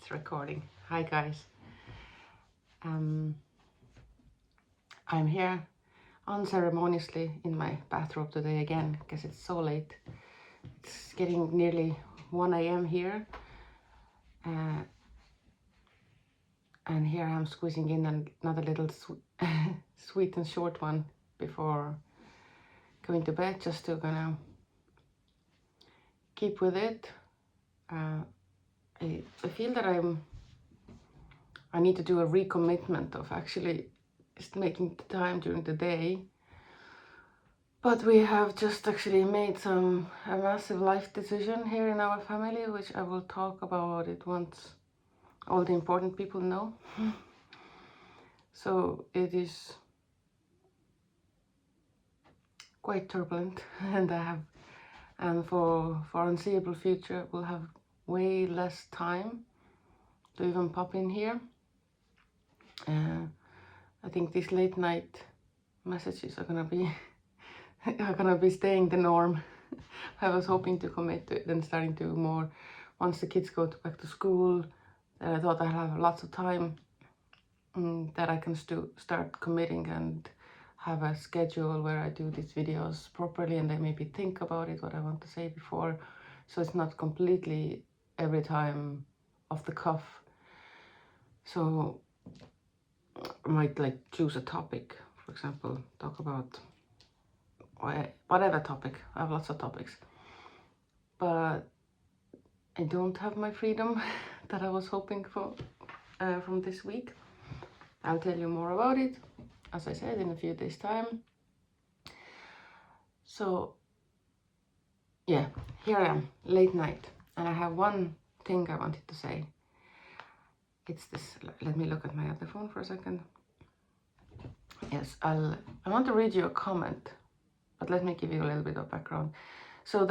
It's recording. Hi guys. I'm here unceremoniously in my bathrobe today again because it's so late. It's getting nearly 1 a.m. here. And here I'm squeezing in another little sweet and short one before going to bed, just to kind of keep with it. I feel that I need to do a recommitment of actually just making the time during the day. But we have just actually made a massive life decision here in our family, which I will talk about it once all the important people know. So it is quite turbulent, and for foreseeable future we'll have way less time to even pop in here. I think these late night messages are gonna be staying the norm. I was hoping to commit to it and starting to more once the kids go back to school. I thought I'd have lots of time that I can start committing and have a schedule where I do these videos properly, and I maybe think about it, what I want to say before, so it's not completely every time off the cuff. So I might like choose a topic, for example, talk about whatever topic. I have lots of topics, but I don't have my freedom that I was hoping for from this week. I'll tell you more about it, as I said, in a few days' time. So yeah, here I am, late night, and I have one thing I wanted to say. It's this. Let me look at my other phone for a second. Yes, I want to read you a comment, but let me give you a little bit of background. So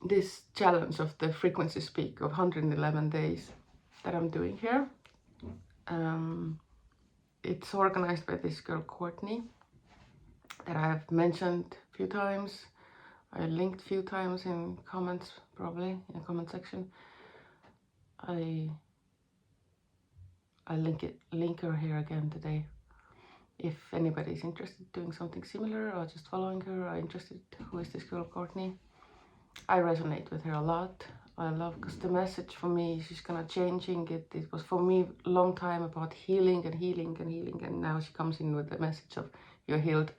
this challenge of the FreeQ Speak of 111 days that I'm doing here, it's organized by this girl Courtney that I have mentioned a few times. I linked a few times in comments, probably in the comment section. I link her here again today. If anybody's interested in doing something similar or just following her or interested, who is this girl Courtney? I resonate with her a lot. I love, because the message for me, she's kind of changing it. It was for me a long time about healing and healing and healing, and now she comes in with the message of you're healed.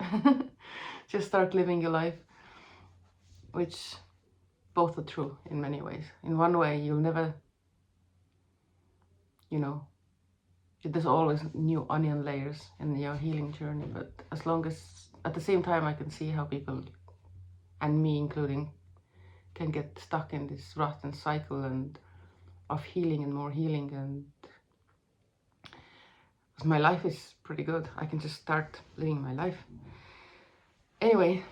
Just start living your life, which both are true in many ways. In one way, you'll never, there's always new onion layers in your healing journey, but as long as at the same time I can see how people, and me including, can get stuck in this rut and cycle and of healing and more healing, and my life is pretty good. I can just start living my life. Anyway,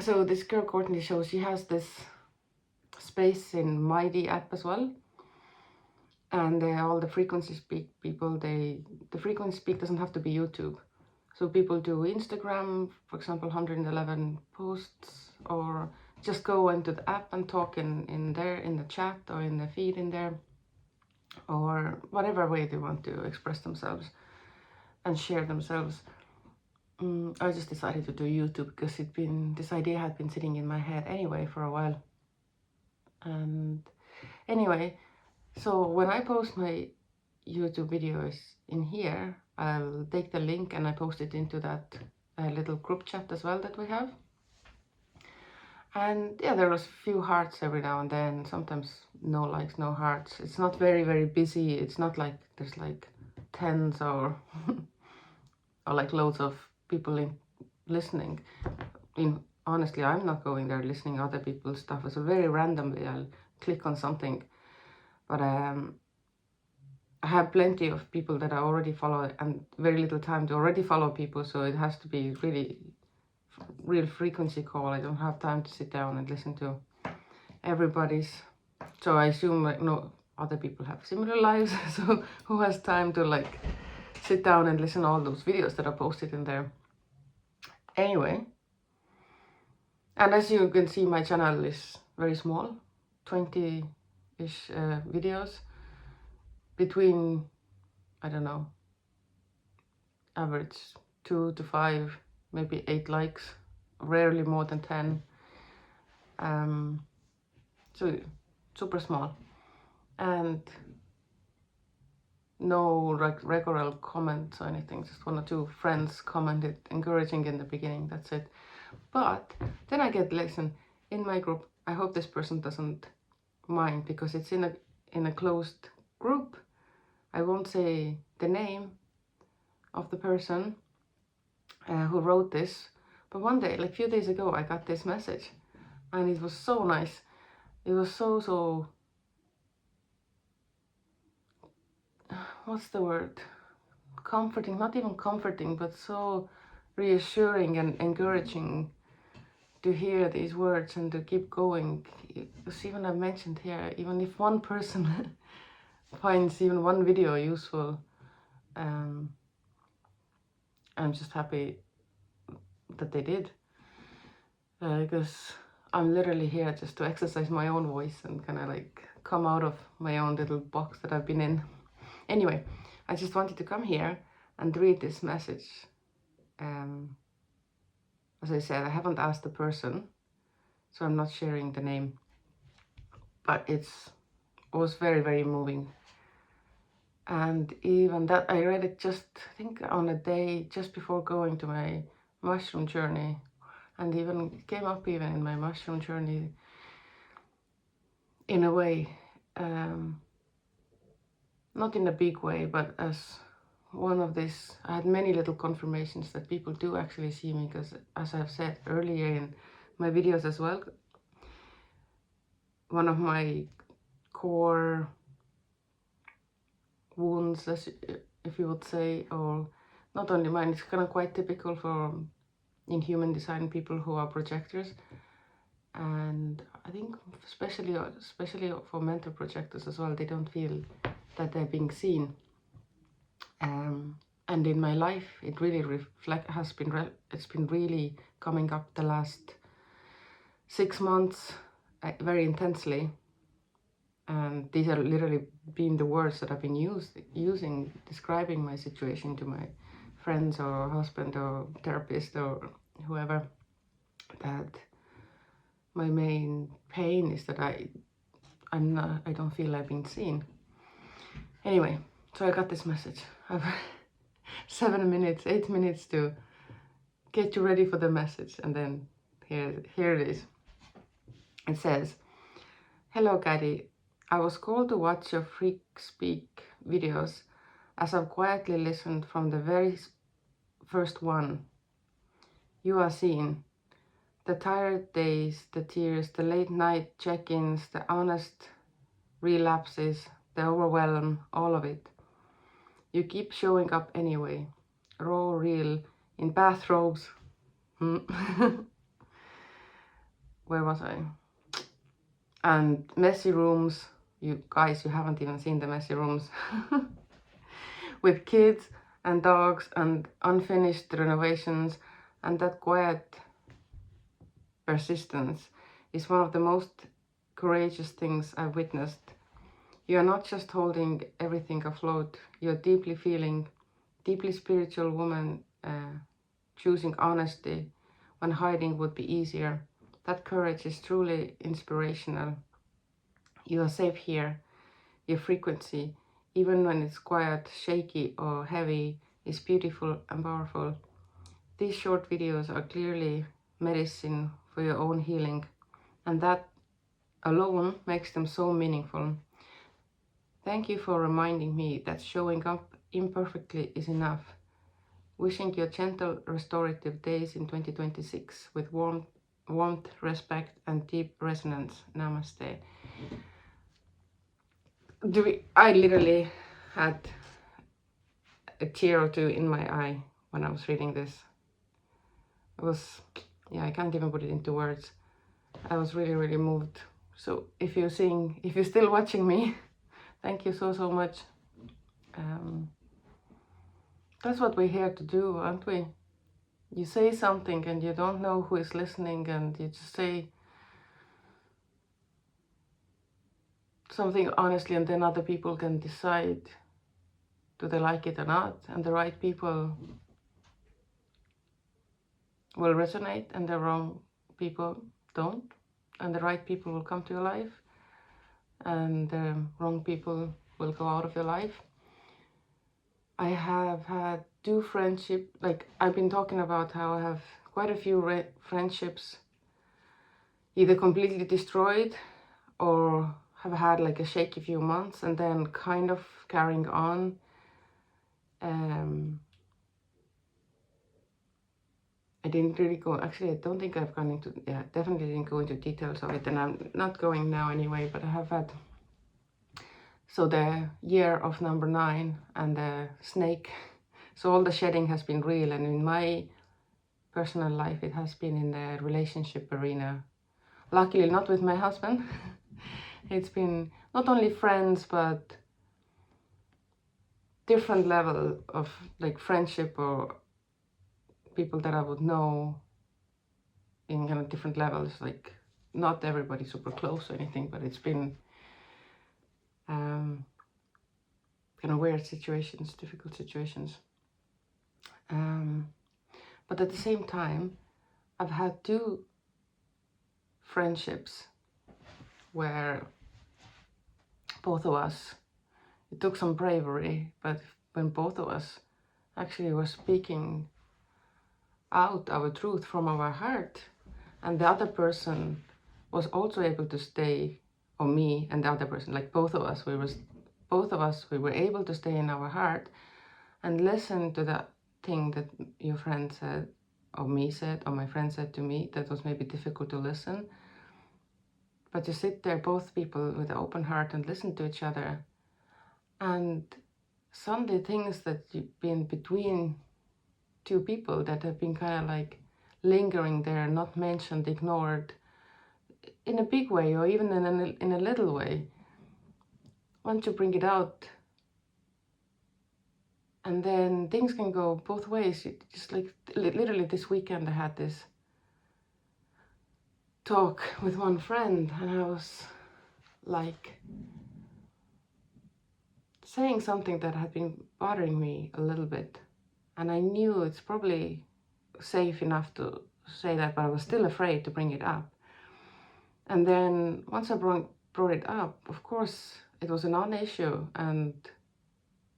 so this girl Courtney shows, she has this space in Mighty app as well, and all the FreeQ Speak people, the FreeQ Speak doesn't have to be YouTube. So people do Instagram, for example, 111 posts, or just go into the app and talk in there, in the chat or in the feed in there, or whatever way they want to express themselves and share themselves. I just decided to do YouTube because this idea had been sitting in my head anyway for a while. And anyway, so when I post my YouTube videos in here, I'll take the link and I post it into that little group chat as well that we have. And yeah, there was a few hearts every now and then, sometimes no likes, no hearts. It's not very, very busy. It's not like there's like tens or or like loads of people listening. Honestly, I'm not going there listening other people's stuff. So very randomly I'll click on something, but I have plenty of people that I already follow and very little time to already follow people, so it has to be really real frequency call. I don't have time to sit down and listen to everybody's. So I assume like no other people have similar lives, so who has time to like sit down and listen to all those videos that are posted in there. Anyway, and as you can see, my channel is very small, 20-ish videos, between, I don't know, average 2 to 5, maybe 8 likes, rarely more than 10. So super small, and no regular comments or anything, just 1 or 2 friends commented encouraging in the beginning, that's it. But then I get, listen, in my group, I hope this person doesn't mind, because it's in a closed group. I won't say the name of the person who wrote this, but one day, like a few days ago, I got this message, and it was so nice. It was so what's the word, comforting, not even comforting, but so reassuring and encouraging to hear these words and to keep going. Because even I mentioned here, even if one person finds even one video useful, I'm just happy that they did, because I'm literally here just to exercise my own voice and kind of like come out of my own little box that I've been in. Anyway, I just wanted to come here and read this message. As I said, I haven't asked the person, so I'm not sharing the name, but it was very moving. And even that, I read it just, I think, on a day just before going to my mushroom journey, and even it came up even in my mushroom journey in a way, not in a big way, but as one of these, I had many little confirmations that people do actually see me, because as I've said earlier in my videos as well, one of my core wounds, if you would say, or not only mine, it's kind of quite typical for in human design people who are projectors, and I think especially for mental projectors as well, they don't feel that they're being seen. And in my life, it really it's been really coming up the last 6 months, very intensely. And these are literally been the words that I've been using describing my situation to my friends or husband or therapist or whoever, that my main pain is that I don't feel I've been seen. Anyway, so I got this message. I've 7 minutes, 8 minutes to get you ready for the message, and then here it is. It says, "Hello, Caddy. I was called to watch your FreeQ Speak videos, as I've quietly listened from the very first one. You are seen. The tired days, the tears, the late night check-ins, the honest relapses, the overwhelm, all of it. You keep showing up anyway, raw, real, in bathrobes." Where was I? "And messy rooms." You guys, you haven't even seen the messy rooms. "With kids and dogs and unfinished renovations, and that quiet persistence is one of the most courageous things I've witnessed. You are not just holding everything afloat, you're deeply feeling, deeply spiritual woman, choosing honesty when hiding would be easier. That courage is truly inspirational. You are safe here. Your frequency, even when it's quiet, shaky or heavy, is beautiful and powerful. These short videos are clearly medicine for your own healing, and that alone makes them so meaningful. Thank you for reminding me that showing up imperfectly is enough. Wishing you gentle, restorative days in 2026 with warmth, respect, and deep resonance. Namaste." I literally had a tear or two in my eye when I was reading this. It was, yeah, I can't even put it into words. I was really moved. So if you're still watching me, thank you so much. That's what we're here to do, aren't we? You say something and you don't know who is listening, and you just say, something honestly, and then other people can decide do they like it or not, and the right people will resonate and the wrong people don't, and the right people will come to your life and the wrong people will go out of your life. I have had 2 friendships, like I've been talking about how I have quite a few friendships either completely destroyed or have had like a shaky few months and then kind of carrying on. I didn't really go, actually I don't think I've gone into, yeah, definitely didn't go into details of it, and I'm not going now anyway, but I have had, so the year of number 9 and the snake, so all the shedding has been real, and in my personal life it has been in the relationship arena. Luckily not with my husband. It's been not only friends but different level of like friendship or people that I would know in kind of different levels, like not everybody super close or anything, but it's been kind of weird situations, difficult situations. But at the same time, I've had 2 friendships where both of us, it took some bravery, but when both of us actually were speaking out our truth from our heart, and the other person was also able to stay, or me and the other person, like both of us, we were able to stay in our heart and listen to that thing that your friend said, or me said, or my friend said to me that was maybe difficult to listen. But to sit there, both people with an open heart, and listen to each other. And suddenly things that you've been between 2 people that have been kind of like lingering there, not mentioned, ignored, in a big way or even in a little way, once you bring it out, and then things can go both ways. Just like literally this weekend I had this talk with one friend, and I was like saying something that had been bothering me a little bit, and I knew it's probably safe enough to say that, but I was still afraid to bring it up. And then once I brought it up, of course it was a non-issue, and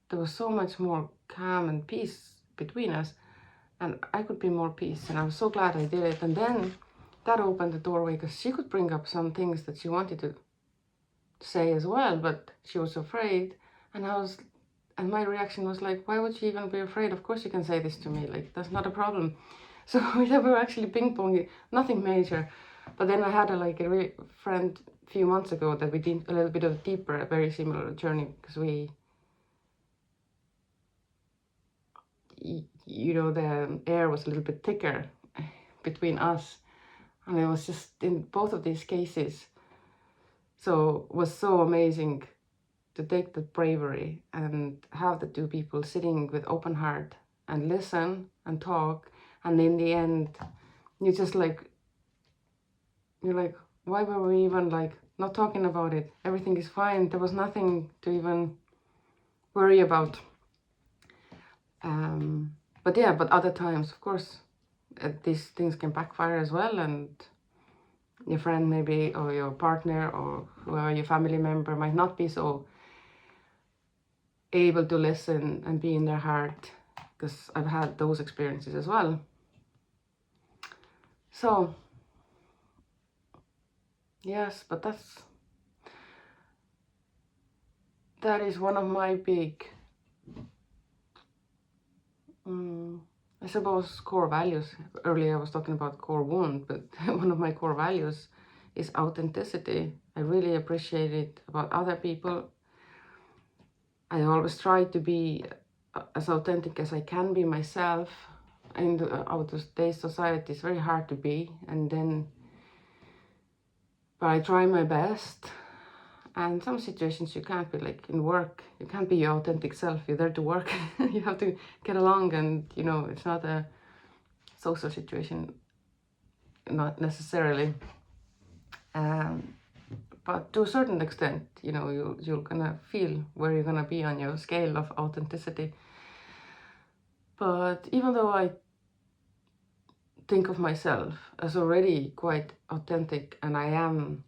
there was so much more calm and peace between us, and I could be more peace, and I was so glad I did it. And then that opened the doorway, because she could bring up some things that she wanted to say as well, but she was afraid. And my reaction was like, why would she even be afraid? Of course you can say this to me, like that's not a problem. So we were actually ping-ponging, nothing major. But then I had a friend a few months ago that we did a little bit of deeper, a very similar journey, because the air was a little bit thicker between us, and it was just in both of these cases, so it was so amazing to take the bravery and have the 2 people sitting with open heart and listen and talk, and in the end you're like, why were we even like not talking about it? Everything is fine, there was nothing to even worry about. But other times, of course, these things can backfire as well, and your friend maybe, or your partner, or whoever, your family member, might not be so able to listen and be in their heart, because I've had those experiences as well. So yes, but that is one of my big I suppose core values. Earlier I was talking about core wound, but one of my core values is authenticity. I really appreciate it about other people. I always try to be as authentic as I can be myself. In today's society, it's very hard to be, but I try my best. And some situations you can't be, like in work, you can't be your authentic self. You're there to work. You have to get along, and it's not a social situation, not necessarily. But but to a certain extent, you know, you're gonna feel where you're gonna be on your scale of authenticity. But even though I think of myself as already quite authentic, and I am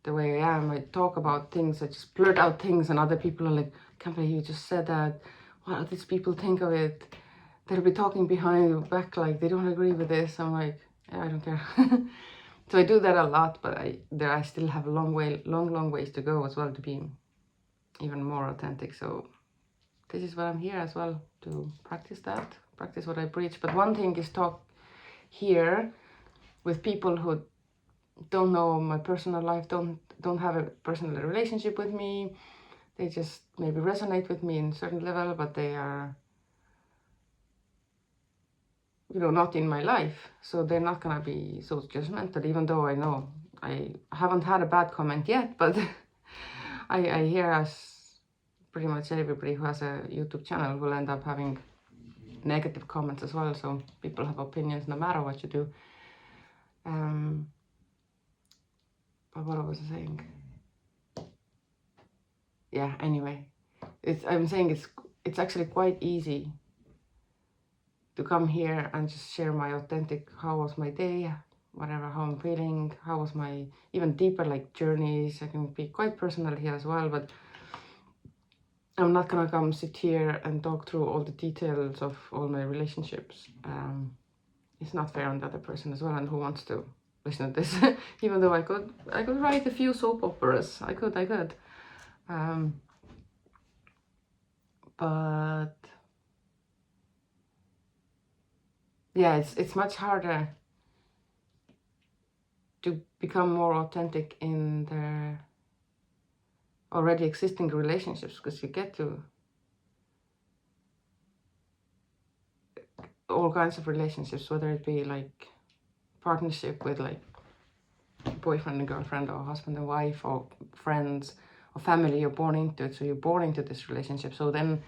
the way I am, I talk about things, I just blurt out things, and other people are like, can't believe you just said that, what do these people think of it? They'll be talking behind your back like they don't agree with this. I'm like, yeah, I don't care. So I do that a lot, but I still have a long ways to go as well to be even more authentic. So this is why I'm here as well, to practice what I preach. But one thing is talk here with people who don't know my personal life, don't have a personal relationship with me. They just maybe resonate with me in a certain level, but they are, you know, not in my life. So they're not gonna be so judgmental, even though I know I haven't had a bad comment yet, but I hear as pretty much everybody who has a YouTube channel will end up having negative comments as well. So people have opinions no matter what you do. But what was I saying? Yeah, anyway, I'm saying it's actually quite easy to come here and just share my authentic, how was my day, whatever, how I'm feeling, how was my even deeper like journeys. I can be quite personal here as well, but I'm not gonna come sit here and talk through all the details of all my relationships. It's not fair on the other person as well, and who wants to listen to this? Even though I could write a few soap operas. I could. But yeah, it's much harder to become more authentic in their already existing relationships, because you get to all kinds of relationships, whether it be like partnership with like boyfriend and girlfriend, or husband and wife, or friends, or family. You're born into it, so you're born into this relationship. So then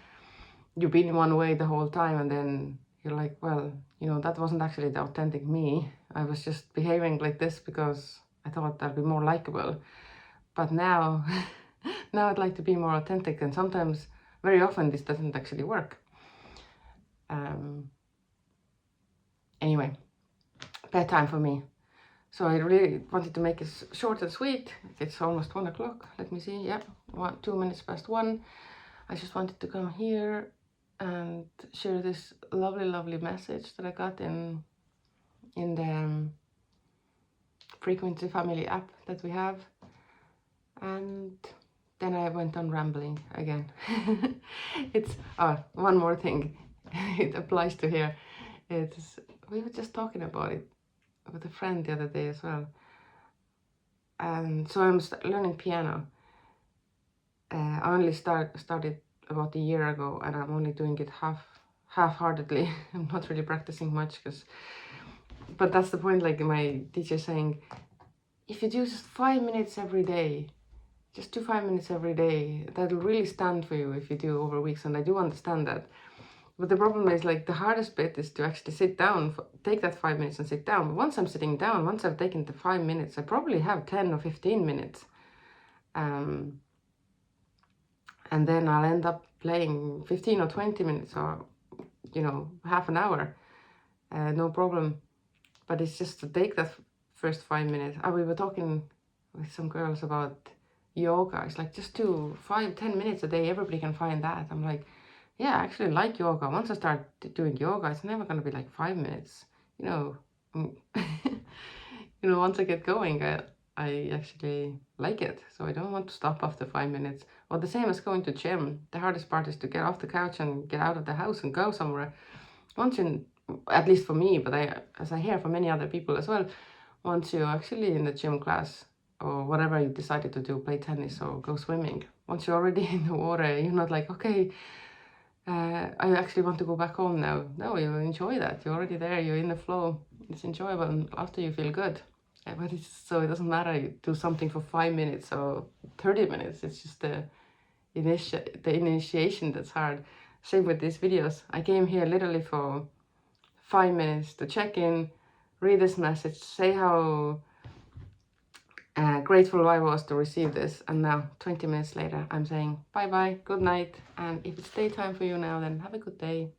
you've been one way the whole time, and then you're like, well, you know, that wasn't actually the authentic me. I was just behaving like this because I thought that'd be more likable. But now now I'd like to be more authentic, and sometimes, very often, this doesn't actually work. Anyway, bedtime for me. So I really wanted to make it short and sweet. It's almost 1 o'clock. Let me see. Yeah, 2 minutes past 1. I just wanted to come here and share this lovely message that I got in the Frequency Family app that we have. And then I went on rambling again. It's one more thing. It applies to here. We were just talking about it with a friend the other day as well. And so I'm learning piano. I only started about a year ago, and I'm only doing it half-heartedly. I'm not really practicing much, but that's the point. Like my teacher saying, if you do just 5 minutes every day, just do 5 minutes every day, that'll really stand for you if you do over weeks. And I do understand that. But the problem is, like, the hardest bit is to actually sit down, take that 5 minutes and sit down. But once I'm sitting down, once I've taken the 5 minutes, I probably have 10 or 15 minutes. And then I'll end up playing 15 or 20 minutes, or, you know, half an hour. No problem. But it's just to take that first 5 minutes. We were talking with some girls about yoga. It's like, just do 5-10 minutes a day. Everybody can find that. I'm like, yeah, I actually like yoga. Once I start doing yoga, it's never going to be like 5 minutes. You know, you know, once I get going, I actually like it. So I don't want to stop after 5 minutes. Or the same as going to gym. The hardest part is to get off the couch and get out of the house and go somewhere. At least for me, but as I hear from many other people as well, once you're actually in the gym class, or whatever you decided to do, play tennis or go swimming, once you're already in the water, you're not like, okay, I actually want to go back home now. No, you enjoy that. You're already there. You're in the flow. It's enjoyable, and after you feel good. But so it doesn't matter you do something for 5 minutes or 30 minutes. It's just the initiation that's hard. Same with these videos. I came here literally for 5 minutes to check in, read this message, say how grateful I was to receive this. And now 20 minutes later I'm saying bye bye, good night, and if it's daytime for you now, then have a good day.